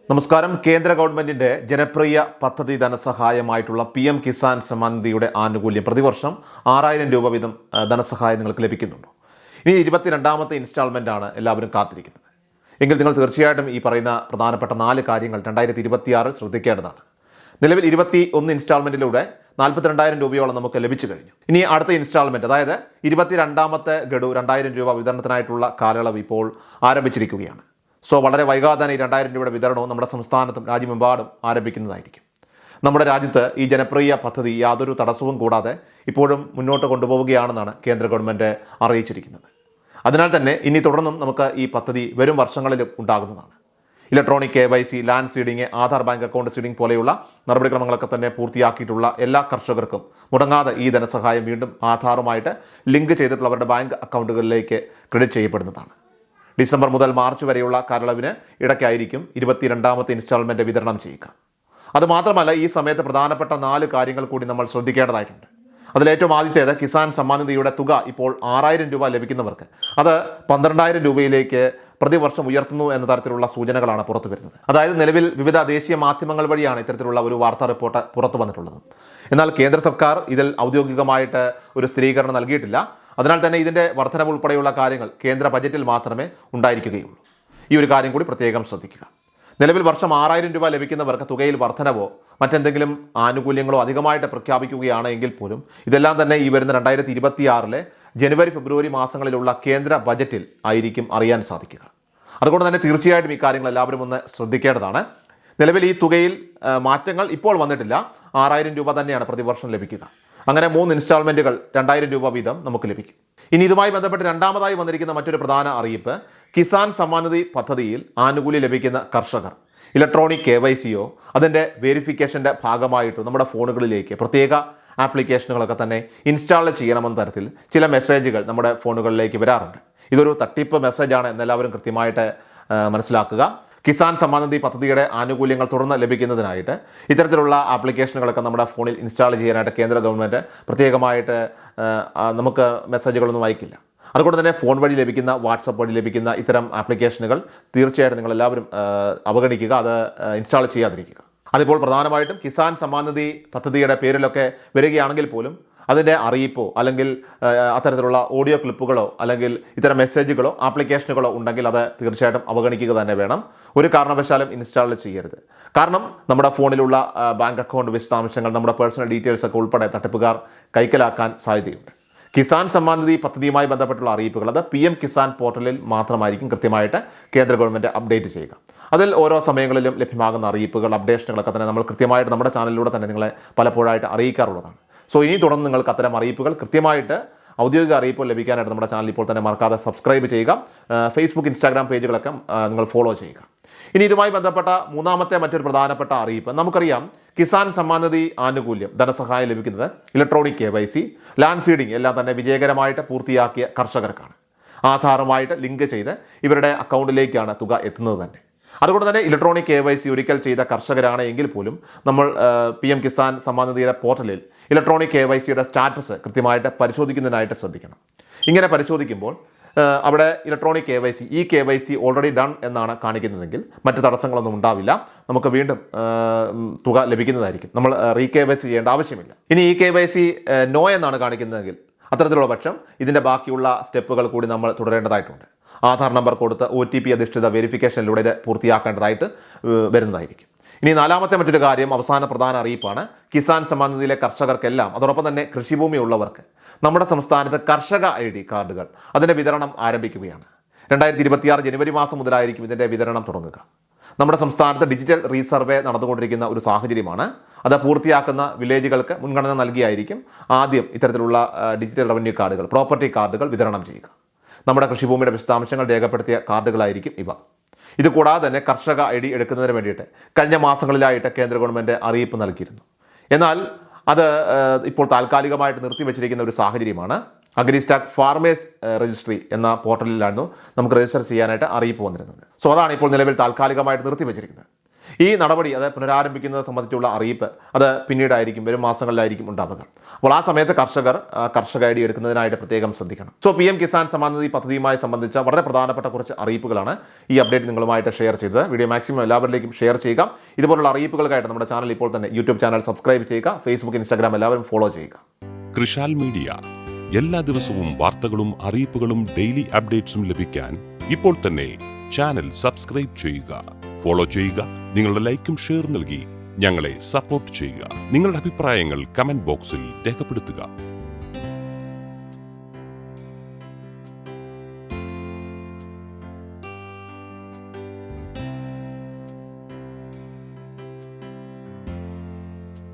നമസ്കാരം. കേന്ദ്ര ഗവൺമെന്റിന്റെ ജനപ്രിയ പദ്ധതി ധനസഹായമായിട്ടുള്ള PM കിസാൻ സമ്മാൻ നിധിയുടെ ആനുകൂല്യം പ്രതിവർഷം 6000 രൂപ വീതം ധനസഹായം നിങ്ങൾക്ക് ലഭിക്കുന്നുണ്ട്. ഇനി 22ാമത്തെ ഇൻസ്റ്റാൾമെന്റ് ആണ് എല്ലാവരും കാത്തിരിക്കുന്നത്. എങ്കിൽ നിങ്ങൾ തീർച്ചയായിട്ടും ഈ പറയുന്ന പ്രധാനപ്പെട്ട 4 കാര്യങ്ങൾ 2026 ശ്രദ്ധിക്കേണ്ടതാണ്. നിലവിൽ 21 ഇൻസ്റ്റാൾമെന്റിലൂടെ 42,000 രൂപയോളം നമുക്ക് ലഭിച്ചു കഴിഞ്ഞു. ഇനി അടുത്ത ഇൻസ്റ്റാൾമെന്റ്, അതായത് 22ാമത്തെ ഗഡു 2000 രൂപ വിതരണത്തിനായിട്ടുള്ള കാലയളവ് ഇപ്പോൾ ആരംഭിച്ചിരിക്കുകയാണ്. സോ വളരെ വൈകാതെ തന്നെ ഈ 2000 രൂപയുടെ വിതരണവും നമ്മുടെ സംസ്ഥാനത്തും രാജ്യമെമ്പാടും ആരംഭിക്കുന്നതായിരിക്കും. നമ്മുടെ രാജ്യത്ത് ഈ ജനപ്രിയ പദ്ധതി യാതൊരു തടസ്സവും കൂടാതെ ഇപ്പോഴും മുന്നോട്ട് കൊണ്ടുപോവുകയാണെന്നാണ് കേന്ദ്ര ഗവൺമെൻറ് അറിയിച്ചിരിക്കുന്നത്. അതിനാൽ തന്നെ ഇനി തുടർന്നും നമുക്ക് ഈ പദ്ധതി വരും വർഷങ്ങളിലും ഉണ്ടാകുന്നതാണ്. Electronic KYC, land seeding, Aadhaar bank account seeding പോലെയുള്ള നടപടിക്രമങ്ങളൊക്കെ തന്നെ പൂർത്തിയാക്കിയിട്ടുള്ള എല്ലാ കർഷകർക്കും മുടങ്ങാതെ ഈ ധനസഹായം വീണ്ടും ആധാറുമായിട്ട് ലിങ്ക് ചെയ്തിട്ടുള്ള അവരുടെ ബാങ്ക് അക്കൗണ്ടുകളിലേക്ക് ക്രെഡിറ്റ് ചെയ്യപ്പെടുന്നതാണ്. ഡിസംബർ മുതൽ മാർച്ച് വരെയുള്ള കാലയളവിന് ഇടയ്ക്കായിരിക്കും 22ാമത്തെ ഇൻസ്റ്റാൾമെൻറ്റ് വിതരണം ചെയ്യുക. അതുമാത്രമല്ല, ഈ സമയത്ത് പ്രധാനപ്പെട്ട 4 കാര്യങ്ങൾ കൂടി നമ്മൾ ശ്രദ്ധിക്കേണ്ടതായിട്ടുണ്ട്. അതിലേറ്റവും ആദ്യത്തേത്, കിസാൻ സമ്മാൻ നിധിയുടെ തുക ഇപ്പോൾ 6000 രൂപ ലഭിക്കുന്നവർക്ക് അത് 12,000 രൂപയിലേക്ക് പ്രതിവർഷം ഉയർത്തുന്നു എന്ന തരത്തിലുള്ള സൂചനകളാണ് പുറത്തു വരുന്നത്. അതായത് നിലവിൽ വിവിധ ദേശീയ മാധ്യമങ്ങൾ വഴിയാണ് ഇത്തരത്തിലുള്ള ഒരു വാർത്താ റിപ്പോർട്ട് പുറത്തു വന്നിട്ടുള്ളത്. എന്നാൽ കേന്ദ്ര സർക്കാർ ഇതിൽ ഔദ്യോഗികമായിട്ട് ഒരു സ്ഥിരീകരണം നൽകിയിട്ടില്ല. അതിനാൽ തന്നെ ഇതിൻ്റെ വർധനവ് ഉൾപ്പെടെയുള്ള കാര്യങ്ങൾ കേന്ദ്ര ബജറ്റിൽ മാത്രമേ ഉണ്ടായിരിക്കുകയുള്ളൂ. ഈ ഒരു കാര്യം കൂടി പ്രത്യേകം ശ്രദ്ധിക്കുക. നിലവിൽ വർഷം 6000 രൂപ ലഭിക്കുന്നവർക്ക് തുകയിൽ വർധനവോ മറ്റെന്തെങ്കിലും ആനുകൂല്യങ്ങളോ അധികമായിട്ട് പ്രഖ്യാപിക്കുകയാണ് എങ്കിൽ പോലും ഇതെല്ലാം തന്നെ ഈ വരുന്ന 2026 ജനുവരി ഫെബ്രുവരി മാസങ്ങളിലുള്ള കേന്ദ്ര ബജറ്റിൽ ആയിരിക്കും അറിയാൻ സാധിക്കുക. അതുകൊണ്ട് തന്നെ തീർച്ചയായിട്ടും ഈ കാര്യങ്ങൾ എല്ലാവരും ഒന്ന് ശ്രദ്ധിക്കേണ്ടതാണ്. നിലവിൽ ഈ തുകയിൽ മാറ്റങ്ങൾ ഇപ്പോൾ വന്നിട്ടില്ല. 6000 രൂപ തന്നെയാണ് പ്രതിവർഷം ലഭിക്കുക. അങ്ങനെ 3 ഇൻസ്റ്റാൾമെൻറ്റുകൾ 2000 രൂപ വീതം നമുക്ക് ലഭിക്കും. ഇനി ഇതുമായി ബന്ധപ്പെട്ട് രണ്ടാമതായി വന്നിരിക്കുന്ന മറ്റൊരു പ്രധാന അറിയിപ്പ്, കിസാൻ സമ്മാൻ നിധി പദ്ധതിയിൽ ആനുകൂല്യം ലഭിക്കുന്ന കർഷകർ ഇലക്ട്രോണിക് KYCയോ അതിൻ്റെ വെരിഫിക്കേഷൻ്റെ ഭാഗമായിട്ടോ നമ്മുടെ ഫോണുകളിലേക്ക് പ്രത്യേക ആപ്ലിക്കേഷനുകളൊക്കെ തന്നെ ഇൻസ്റ്റാൾ ചെയ്യണമെന്ന തരത്തിൽ ചില മെസ്സേജുകൾ നമ്മുടെ ഫോണുകളിലേക്ക് വരാറുണ്ട്. ഇതൊരു തട്ടിപ്പ് മെസ്സേജാണ് എന്നെല്ലാവരും കൃത്യമായിട്ട് മനസ്സിലാക്കുക. കിസാൻ സമ്മാൻ നിധി പദ്ധതിയുടെ ആനുകൂല്യങ്ങൾ തുടർന്ന് ലഭിക്കുന്നതിനായിട്ട് ഇത്തരത്തിലുള്ള ആപ്ലിക്കേഷനുകളൊക്കെ നമ്മുടെ ഫോണിൽ ഇൻസ്റ്റാൾ ചെയ്യാനായിട്ട് കേന്ദ്ര ഗവൺമെൻറ് പ്രത്യേകമായിട്ട് നമുക്ക് മെസ്സേജുകളൊന്നും അയക്കില്ല. അതുകൊണ്ട് തന്നെ ഫോൺ വഴി ലഭിക്കുന്ന, വാട്സപ്പ് വഴി ലഭിക്കുന്ന ഇത്തരം ആപ്ലിക്കേഷനുകൾ തീർച്ചയായിട്ടും നിങ്ങളെല്ലാവരും അവഗണിക്കുക, അത് ഇൻസ്റ്റാൾ ചെയ്യാതിരിക്കുക. അതിപ്പോൾ പ്രധാനമായിട്ടും കിസാൻ സമ്മാൻ നിധി പദ്ധതിയുടെ പേരിലൊക്കെ വരികയാണെങ്കിൽ പോലും അതിൻ്റെ അറിയിപ്പോ അല്ലെങ്കിൽ അത്തരത്തിലുള്ള ഓഡിയോ ക്ലിപ്പുകളോ അല്ലെങ്കിൽ ഇത്തരം മെസ്സേജുകളോ ആപ്ലിക്കേഷനുകളോ ഉണ്ടെങ്കിൽ അത് തീർച്ചയായിട്ടും അവഗണിക്കുക തന്നെ വേണം. ഒരു കാരണവശാലും ഇൻസ്റ്റാൾ ചെയ്യരുത്. കാരണം നമ്മുടെ ഫോണിലുള്ള ബാങ്ക് അക്കൗണ്ട് വിശദാംശങ്ങൾ, നമ്മുടെ പേഴ്സണൽ ഡീറ്റെയിൽസ് ഒക്കെ ഉൾപ്പെടെ തട്ടിപ്പുകാർ കൈക്കലാക്കാൻ സാധ്യതയുണ്ട്. കിസാൻ സമ്മാൻ നിധി പദ്ധതിയുമായി ബന്ധപ്പെട്ടുള്ള അറിയിപ്പുകൾ അത് PM കിസാൻ പോർട്ടലിൽ മാത്രമായിരിക്കും കൃത്യമായിട്ട് കേന്ദ്ര ഗവൺമെൻറ് അപ്ഡേറ്റ് ചെയ്യുക. അതിൽ ഓരോ സമയങ്ങളിലും ലഭ്യമാകുന്ന അറിയിപ്പുകൾ, അപ്ഡേഷനുകളൊക്കെ തന്നെ നമ്മൾ കൃത്യമായിട്ട് നമ്മുടെ ചാനലിലൂടെ തന്നെ നിങ്ങളെ പലപ്പോഴായിട്ട് അറിയിക്കാറുള്ളതാണ്. സോ ഇനി തുടർന്ന് നിങ്ങൾക്ക് അത്തരം അറിയിപ്പുകൾ കൃത്യമായിട്ട് ഔദ്യോഗിക അറിയിപ്പുകൾ ലഭിക്കാനായിട്ട് നമ്മുടെ ചാനൽ ഇപ്പോൾ തന്നെ മറക്കാതെ സബ്സ്ക്രൈബ് ചെയ്യുക. ഫേസ്ബുക്ക്, ഇൻസ്റ്റാഗ്രാം പേജുകളൊക്കെ നിങ്ങൾ ഫോളോ ചെയ്യുക. ഇനി ഇതുമായി ബന്ധപ്പെട്ട മൂന്നാമത്തെ മറ്റൊരു പ്രധാനപ്പെട്ട അറിയിപ്പ്, നമുക്കറിയാം കിസാൻ സമ്മാൻ നിധി ആനുകൂല്യം ധനസഹായം ലഭിക്കുന്നത് ഇലക്ട്രോണിക് KYC, ലാൻഡ് സീഡിംഗ് എല്ലാം തന്നെ വിജയകരമായിട്ട് പൂർത്തിയാക്കിയ കർഷകർക്കാണ്. ആധാറുമായിട്ട് ലിങ്ക് ചെയ്ത് ഇവരുടെ അക്കൗണ്ടിലേക്കാണ് തുക എത്തുന്നത് തന്നെ. അതുകൊണ്ട് തന്നെ ഇലക്ട്രോണിക് KYC ഒരിക്കൽ ചെയ്ത കർഷകരാണ് എങ്കിൽ പോലും നമ്മൾ PM കിസാൻ സമ്മാൻ നിധിയുടെ പോർട്ടലിൽ ഇലക്ട്രോണിക് KYCയുടെ സ്റ്റാറ്റസ് കൃത്യമായിട്ട് പരിശോധിക്കുന്നതിനായിട്ട് ശ്രദ്ധിക്കണം. ഇങ്ങനെ പരിശോധിക്കുമ്പോൾ അവിടെ ഇലക്ട്രോണിക് KYC ഓൾറെഡി ഡൺ എന്നാണ് കാണിക്കുന്നതെങ്കിൽ മറ്റ് തടസ്സങ്ങളൊന്നും ഉണ്ടാവില്ല. നമുക്ക് വീണ്ടും തുക ലഭിക്കുന്നതായിരിക്കും. നമ്മൾ KYC ചെയ്യേണ്ട ആവശ്യമില്ല. ഇനി KYC നോ എന്നാണ് കാണിക്കുന്നതെങ്കിൽ അത്തരത്തിലുള്ള പക്ഷം ഇതിൻ്റെ ബാക്കിയുള്ള സ്റ്റെപ്പുകൾ കൂടി നമ്മൾ തുടരേണ്ടതായിട്ടുണ്ട്. ആധാർ നമ്പർ കൊടുത്ത് OTP അധിഷ്ഠിത വെരിഫിക്കേഷനിലൂടെ ഇത് പൂർത്തിയാക്കേണ്ടതായിട്ട് വരുന്നതായിരിക്കും. ഇനി നാലാമത്തെ മറ്റൊരു കാര്യം, അവസാന പ്രധാന അറിയിപ്പാണ്, കിസാൻ സമ്മാൻ നിധിയിലെ കർഷകർക്കെല്ലാം അതോടൊപ്പം തന്നെ കൃഷിഭൂമി ഉള്ളവർക്ക് നമ്മുടെ സംസ്ഥാനത്ത് കർഷക ID കാർഡുകൾ അതിൻ്റെ വിതരണം ആരംഭിക്കുകയാണ്. 2026 ജനുവരി മാസം മുതലായിരിക്കും ഇതിൻ്റെ വിതരണം തുടങ്ങുക. നമ്മുടെ സംസ്ഥാനത്ത് ഡിജിറ്റൽ റീസർവേ നടന്നുകൊണ്ടിരിക്കുന്ന ഒരു സാഹചര്യമാണ്. അത് പൂർത്തിയാക്കുന്ന വില്ലേജുകൾക്ക് മുൻഗണന നൽകിയായിരിക്കും ആദ്യം ഇത്തരത്തിലുള്ള ഡിജിറ്റൽ റവന്യൂ കാർഡുകൾ, പ്രോപ്പർട്ടി കാർഡുകൾ വിതരണം ചെയ്യുക. നമ്മുടെ കൃഷിഭൂമിയുടെ വിശദാംശങ്ങൾ രേഖപ്പെടുത്തിയ കാർഡുകളായിരിക്കും ഇവ. ഇതുകൂടാതെ തന്നെ കർഷക ID എടുക്കുന്നതിന് വേണ്ടിയിട്ട് കഴിഞ്ഞ മാസങ്ങളിലായിട്ട് കേന്ദ്ര ഗവൺമെൻറ് അറിയിപ്പ് നൽകിയിരുന്നു. എന്നാൽ അത് ഇപ്പോൾ താൽക്കാലികമായിട്ട് നിർത്തിവെച്ചിരിക്കുന്ന ഒരു സാഹചര്യമാണ്. അഗ്രിസ്റ്റാക്ക് ഫാർമേഴ്സ് രജിസ്ട്രി എന്ന പോർട്ടലിലാണ് നമുക്ക് രജിസ്റ്റർ ചെയ്യാനായിട്ട് അറിയിപ്പ് വന്നിരുന്നത്. സോ അതാണ് ഇപ്പോൾ നിലവിൽ താൽക്കാലികമായിട്ട് നിർത്തിവെച്ചിരിക്കുന്നത്. ഈ നടപടി അത് പുനരാരംഭിക്കുന്നത് സംബന്ധിച്ചുള്ള അറിയിപ്പ് അത് പിന്നീടായിരിക്കും, വരും മാസങ്ങളിലായിരിക്കും ഉണ്ടാവുക. അപ്പോൾ ആ സമയത്ത് കർഷക ഐ ഡി എടുക്കുന്നതിനായിട്ട് പ്രത്യേകം ശ്രദ്ധിക്കണം. സോ PM കിസാൻ സമ്മാൻ നിധി പദ്ധതിയുമായി സംബന്ധിച്ച വളരെ പ്രധാനപ്പെട്ട കുറച്ച് അറിയിപ്പുകളാണ് ഈ അപ്ഡേറ്റ് നിങ്ങളുമായിട്ട് ഷെയർ ചെയ്തത്. വീഡിയോ മാക്സിമം എല്ലാവരിലേക്കും ഷെയർ ചെയ്യുക. ഇതുപോലുള്ള അറിയിപ്പുകൾക്കായിട്ട് നമ്മുടെ ചാനൽ ഇപ്പോൾ തന്നെ യൂട്യൂബ് ചാനൽ സബ്സ്ക്രൈബ് ചെയ്യുക, ഫേസ്ബുക്ക്, ഇൻസ്റ്റാഗ്രാം എല്ലാവരും ഫോളോ ചെയ്യുക. കൃഷാൽ മീഡിയ എല്ലാ ദിവസവും വാർത്തകളും അറിയിപ്പുകളും ഡെയിലി അപ്ഡേറ്റ്സും ലഭിക്കാൻ ഇപ്പോൾ തന്നെ ചാനൽ സബ്സ്ക്രൈബ് ചെയ്യുക, ഫോളോ ചെയ്യുക. നിങ്ങളുടെ ലൈക്കും ഷെയർ നൽകി ഞങ്ങളെ സപ്പോർട്ട് ചെയ്യുക. നിങ്ങളുടെ അഭിപ്രായങ്ങൾ കമന്റ് ബോക്സിൽ രേഖപ്പെടുത്തുക.